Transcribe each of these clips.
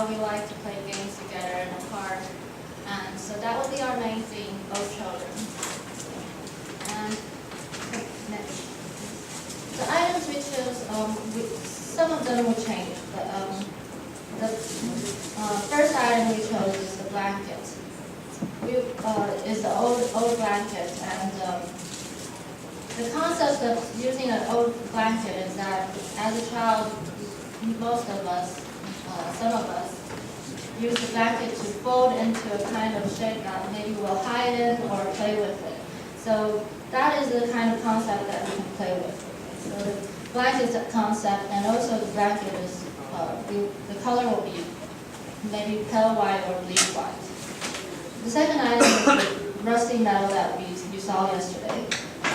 how we like to play games together in the park. And so that will be our main theme, both children. And next. The items we chose, some of them will change, but the first item we chose is the blanket. Is the old blanket, and the concept of using an old blanket is that as a child, most of us, some of us, use the blanket to fold into a kind of shape that maybe we'll hide in or play with it. So that is the kind of concept that we can play with. So the blanket concept, and also the blanket is, the color will be maybe pale white or bleak white. The second item is the rusty metal that you saw yesterday.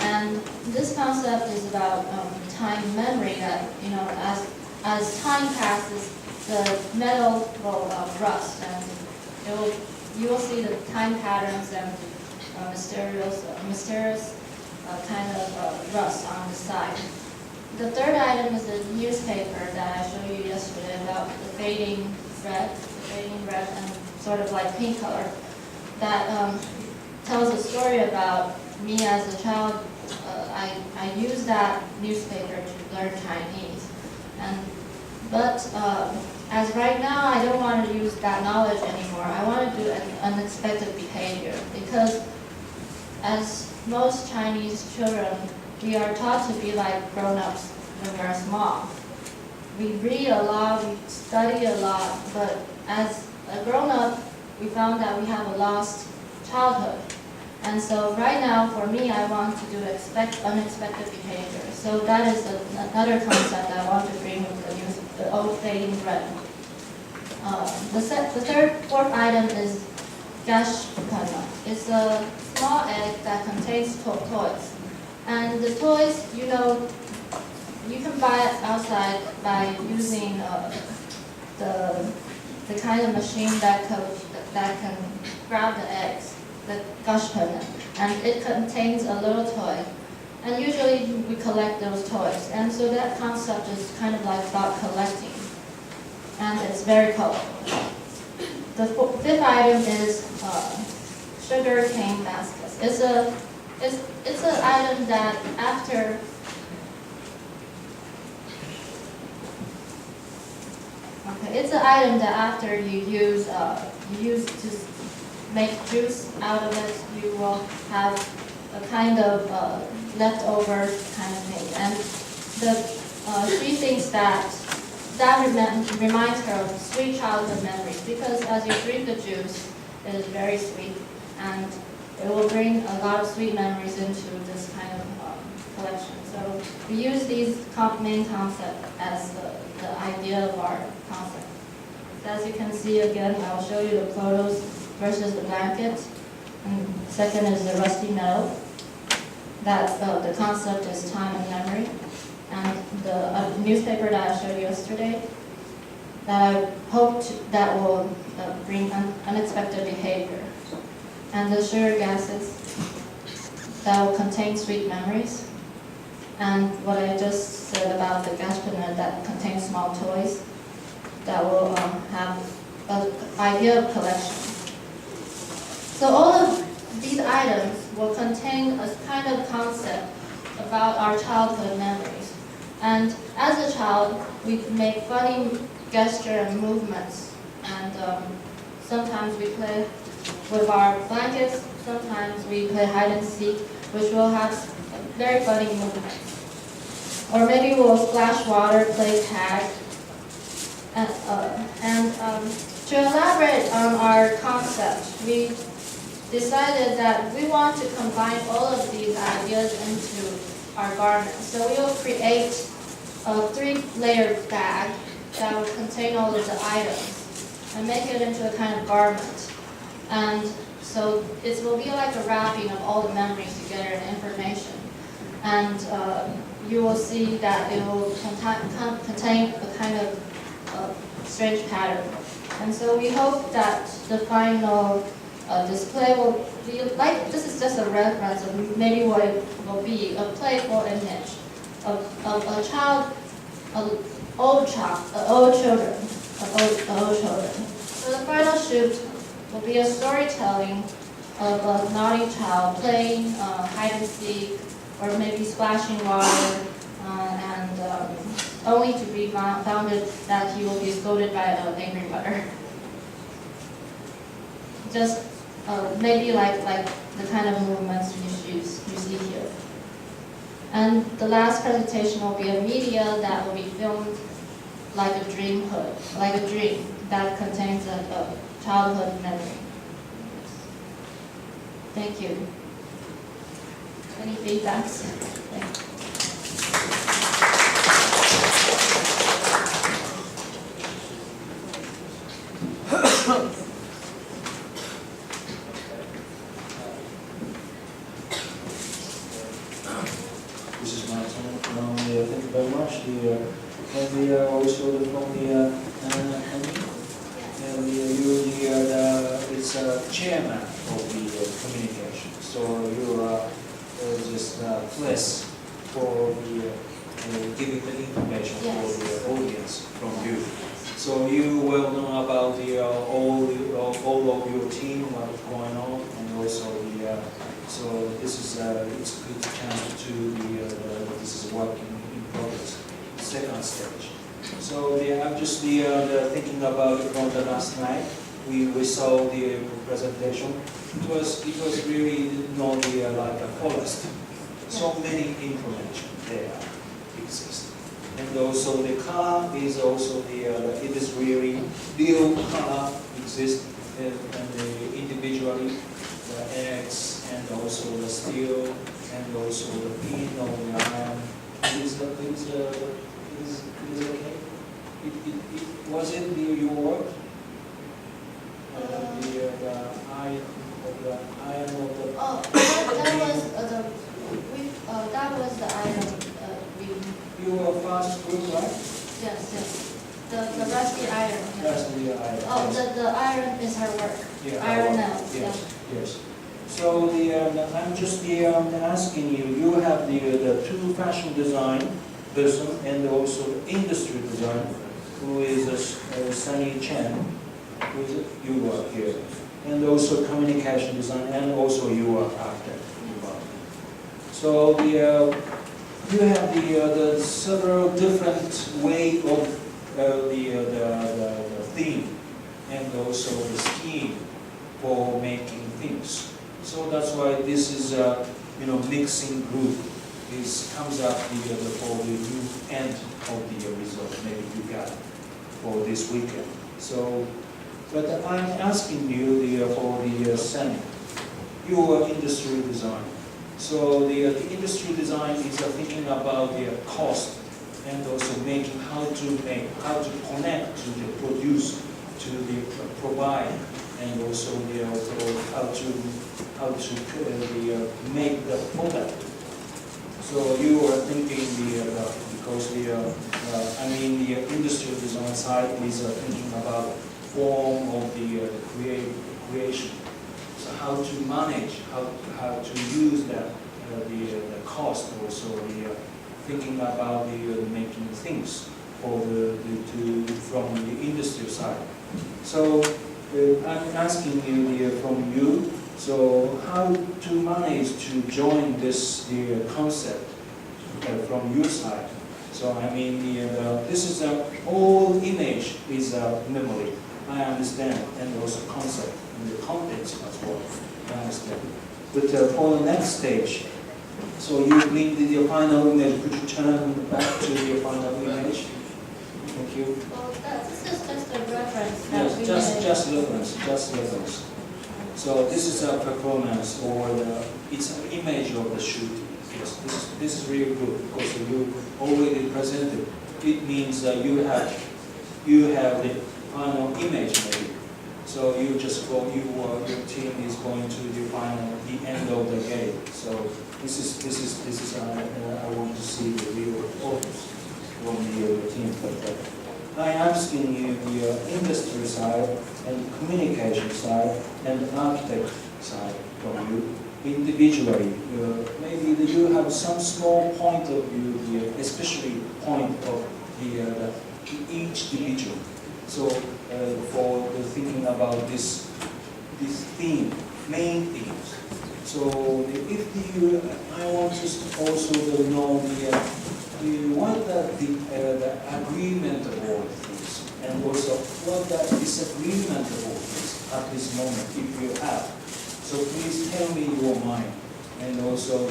And this concept is about time memory that, as time passes, the metal will rust, and you will see the time patterns and mysterious kind of rust on the side. The third item is the newspaper that I showed you yesterday about the fading red and sort of like pink color that tells a story about me as a child. I used that newspaper to learn Chinese, but as right now I don't want to use that knowledge anymore. I want to do an unexpected behavior, because as most Chinese children, we are taught to be like grown-ups when we're small. We read a lot, we study a lot, but as a grown-up, we found that we have a lost childhood. And so right now, for me, I want to do unexpected behavior. So that is another concept I want to bring with the old fading red. The fourth item is gashpana. It's a small egg that contains toys. And the toys, you can buy it outside by using the kind of machine that can grab the eggs, the gashpana, and it contains a little toy. And usually we collect those toys. And so that concept is kind of like about collecting. And it's very colorful. The fifth item is sugar cane baskets. It's an item that after you use to make juice out of it, you will have a kind of leftover kind of thing. And she thinks that reminds her of sweet childhood memories, because as you drink the juice, it is very sweet, and it will bring a lot of sweet memories into this kind of collection. So we use these main concepts as the idea of our concept. So as you can see again, I'll show you the photos versus the blanket. And second is the rusty metal. That the concept is time and memory. And the newspaper that I showed you yesterday, that I hope that will bring unexpected behavior. And the sugar gases that will contain sweet memories. And what I just said about the gashpana that contains small toys that will have an idea of collection. So all of these items will contain a kind of concept about our childhood memories. And as a child, we make funny gesture and movements. And sometimes we play with our blankets, sometimes we play hide and seek, which will have very funny movements. Or maybe we'll splash water, play tag. And to elaborate on our concept, we decided that we want to combine all of these ideas into our garment. So we will create a 3-layer bag that will contain all of the items and make it into a kind of garment. And so it will be like a wrapping of all the memories together and information. And you will see that it will contain a kind of strange pattern. And so we hope that the final display will be like, this is just a reference of maybe what it will be, a playful image of a child, old children. shoot will be a storytelling of a naughty child playing hide and seek, or maybe splashing water, and only to be found that he will be scolded by an angry mother. Just maybe like the kind of movements you see here. And the last presentation will be a media that will be filmed like a dream that contains a childhood memory. Thank you. Any feedbacks? Thank you. This is my turn. Thank you very much. And we are also from the it's chairman of the communication. So you are just blessed for the giving the information for the audience from you. So you will know about the all of your team, what's going on, and also the so this is it's a good chance to this is work in progress. Second stage. So I'm just thinking about it from the last night. We saw the presentation. It was really not like a forest. So many information there exists. And also the color is also it is really real color exists and individually the eggs and also the steel and also the pin of the iron. Is okay? Was it your work? The iron of the Oh, that was the iron. You were fast group, right? Yes. The rusty iron. Rusty iron. Oh, the iron is her work. Yeah, iron nails. Yes. So I'm just asking you. You have the two fashion design person and also industry design, who is Sunny Chen, who is it? You are here, and also communication design, and also you are after. So you have the several different way of the theme and also the scheme for making things. So that's why this is mixing group comes up for the new end of the result maybe you got for this weekend. So, but I'm asking you for the Sunny, your industry design. So the industry design is thinking about the cost and also making how to connect to the produce, to the provide, and also how to make the product. So you are thinking because the industrial design side is thinking about form of the creation. So how to manage, how to use that the cost, also thinking about making things for from the industrial side. So I'm asking you from you. So how to manage to join this concept from your side? So this is all image is memory. I understand, and also concept and the contents as well. I understand. But for the next stage, so you bring the final image. Could you turn back to the final image? Thank you. Well, this is just a reference. Yes, just reference. So this is a performance, or it's an image of the shooting. Yes, this is really good because you already presented. It means that you have the final image maybe. So you just go. Your team is going to the end of the game. So this is I want to see the real photos from the team. I'm asking you the industry side and communication side and architect side from you individually. Maybe you have some small point of view, especially point of each individual. So for the thinking about this theme, main themes. So if I want to also to know what the agreement about this, and also what the disagreement about this at this moment, if you have. So please tell me your mind, and also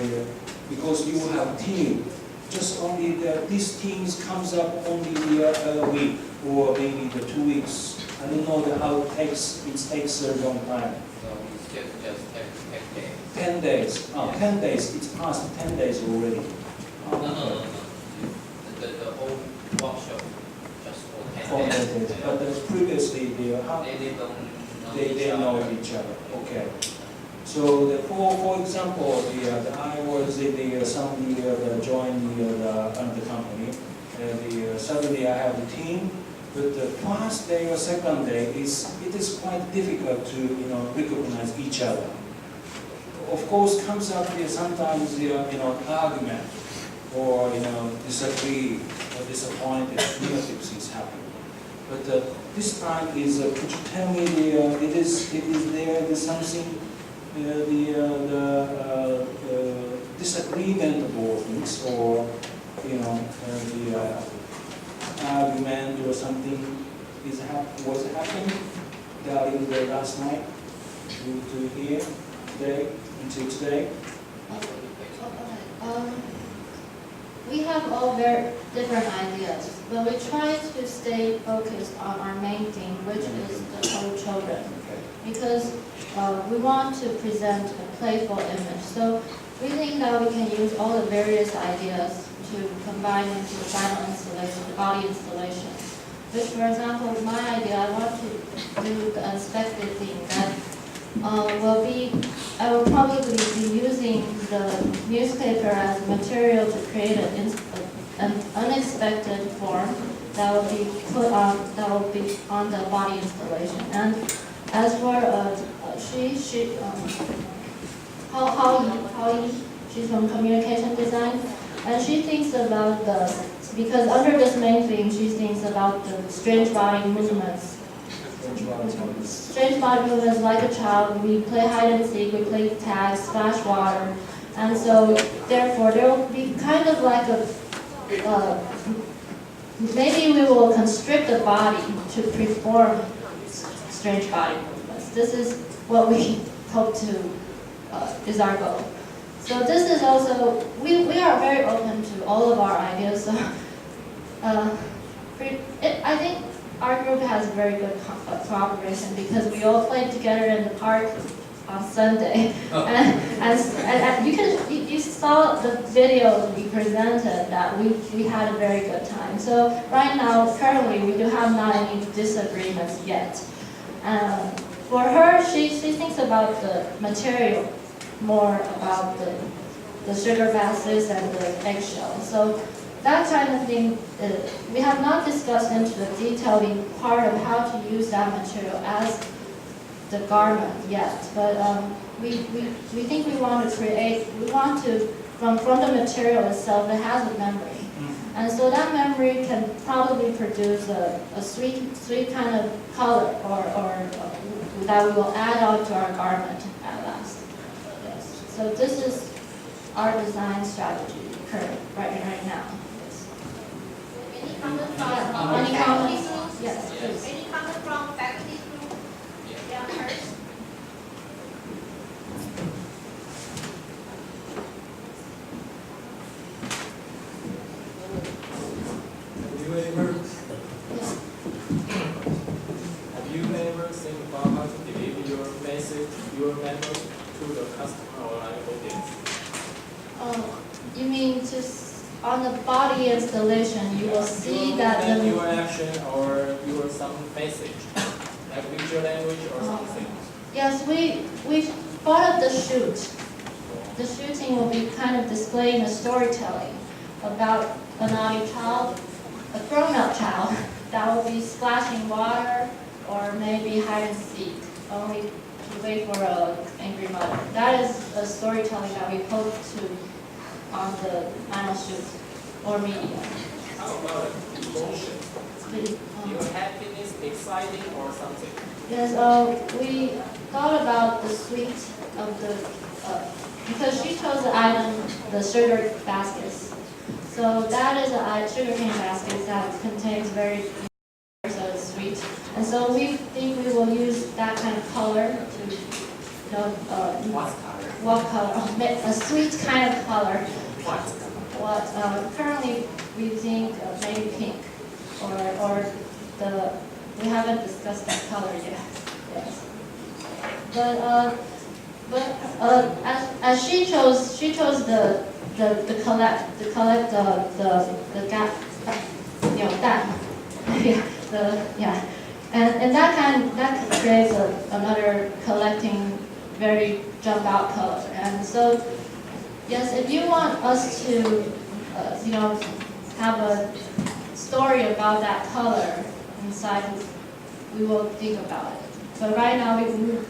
because you have team, just only these teams comes up only a week or maybe the 2 weeks. I don't know how it takes a long time. So it's just 10 days. 10 days. Oh, 10 days. It's past 10 days already. Oh, No. The whole workshop just for 10 4 days. days. But previously They don't know know each other. Okay. So for example, I was somebody joined the company. Suddenly I have a team. But the first day or second day it is quite difficult to recognize each other. Of course, comes up sometimes argument or disagree or disappointed negatives is happening. But this time is could you tell me there's something disagreement about things or the argument or something was happening during the last night to here today until today? We have all very different ideas, but we try to stay focused on our main theme, which is the whole children, because we want to present a playful image. So we think that we can use all the various ideas to combine into the final installation, the body installation. Which, for example, my idea, I want to do the unexpected thing that I will probably be using the newspaper as material to create an unexpected form that will be on the body installation. And as for she's from communication design. And she thinks about because under this main theme, she thinks about the strange body movements. Strange body movements like a child. We play hide and seek, we play tag, splash water. And so, therefore, there will be kind of like maybe we will constrict the body to perform strange body movements. This is what we hope to, is our goal. So this is also, we are very open to all of our ideas. So I think our group has very good cooperation because we all played together in the park on Sunday. And you saw the video we presented that we had a very good time. So right now, currently, we do have not any disagreements yet. For her, she thinks about the material more about the sugar bases and the eggshell. So that kind of thing, we have not discussed into the detailing part of how to use that material as the garment yet. But we think we want to from the material itself, it has a memory. And so that memory can probably produce a sweet kind of color or that we will add on to our garment at last. Yes. So this is our design strategy right now. Yes. Any comment from Any faculty comments? group? Yes, please. Any comment from faculty group? Yeah, first. Have you ever think about how to deliver your message, your method to the customer or an audience? You mean just on the body installation, you will see that your action or your some message, like visual language or something. Yes, we thought of the shoot. The shooting will be kind of displaying a storytelling about a naughty child, a grown-up child that will be splashing water or maybe hide and seek, only to wait for an angry mother. That is a storytelling that we hope to on the final shoot or media. How about emotion? Your happiness, exciting, or something? Yes, we thought about the sweet of the, because she chose the item, the sugar baskets. So that is a sugarcane basket that contains very, so it's sweet. And so we think we will use that kind of color to, what color? A sweet kind of color. What currently we think maybe pink, or we haven't discussed that color yet. Yes. But as she chose the collect the gap, that and that creates another collecting very jump out color. And so yes, if you want us to have a story about that color inside, we will think about it. But right now,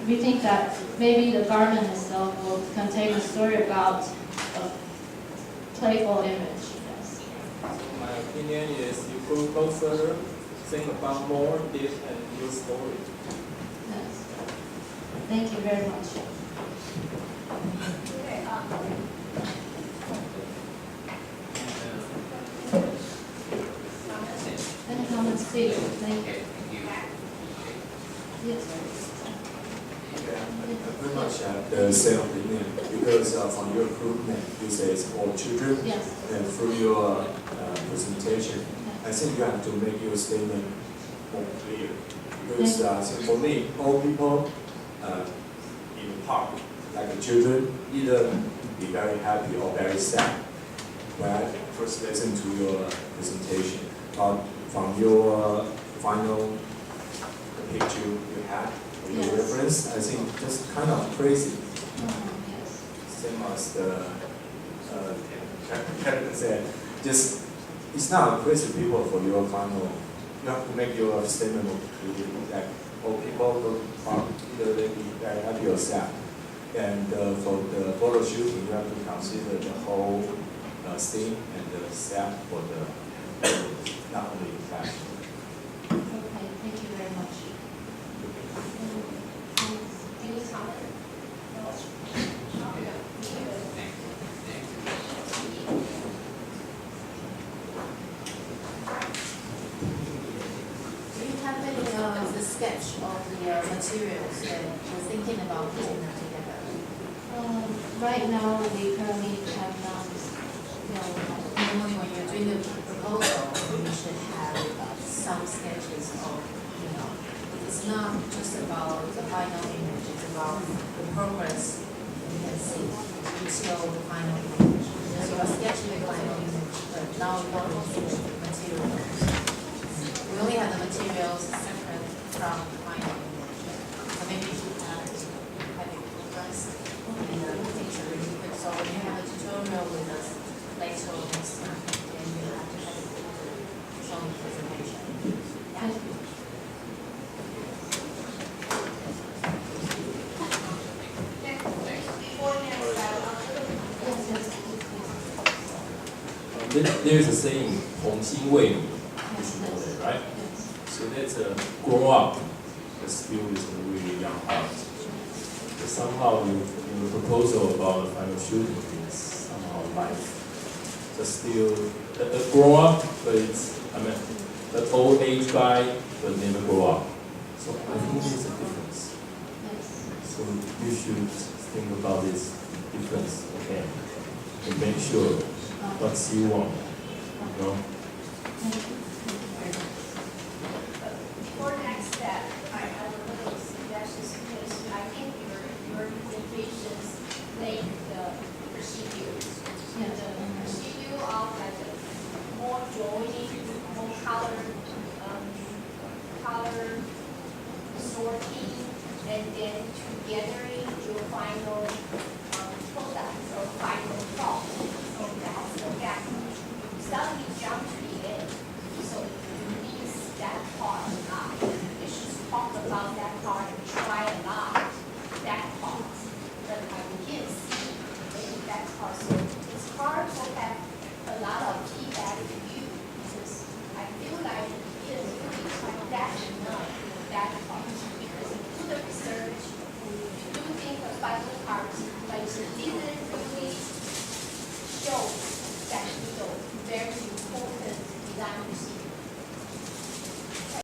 we think that maybe the garment itself will contain a story about a playful image. Yes. My opinion is you could go further, think about more deep and new story. Yes. Thank you very much. Okay, Any comments, please? Thank you. Thank you. Yes. I pretty much have the same opinion because from your group name, you say it's all children. Yes. And through your presentation, I think you have to make your statement more clear. Because so for me, all people in the park, like the children, either be very happy or very sad when I first listen to your presentation. But from your final picture you had, your Yes. reference, I think just kind of crazy. Yes. Same as the captain said, just it's not crazy people for your final. You have to make your statement that all people go park, either they be very happy or sad. And for the photo shooting, you have to consider the whole scene and the sad for the not only the fashion. Okay, thank you very much. any comment? Do you have the sketch of the materials that you're thinking about putting them together? Right now, we currently have not, When you're doing the proposal, you should have some sketches of, it's not just about the final image, it's about the progress you can see until the final image. So you're sketching the final image, but now you want to see the materials. We only have the materials separate from the final image. So maybe you should have it progress and the picture really quick. So when you have a tutorial with us later next time, then you have to have it showing the presentation. Thank you. Before next, There's a saying, 童心未泯, you should know that, right? So that's a grow up, but still is a really young heart. But somehow in the proposal about the final shooting is somehow life. But still, a grow up, but it's, an old age guy, but never grow up. So I think there's a difference. Yes. So you should think about this difference again and make sure what you want, Thank you. for next step, I have a little suggestions because I think your presentations make the procedure. Yes. The procedure of like the more joining, more color sorting, and then together your final product or final thought.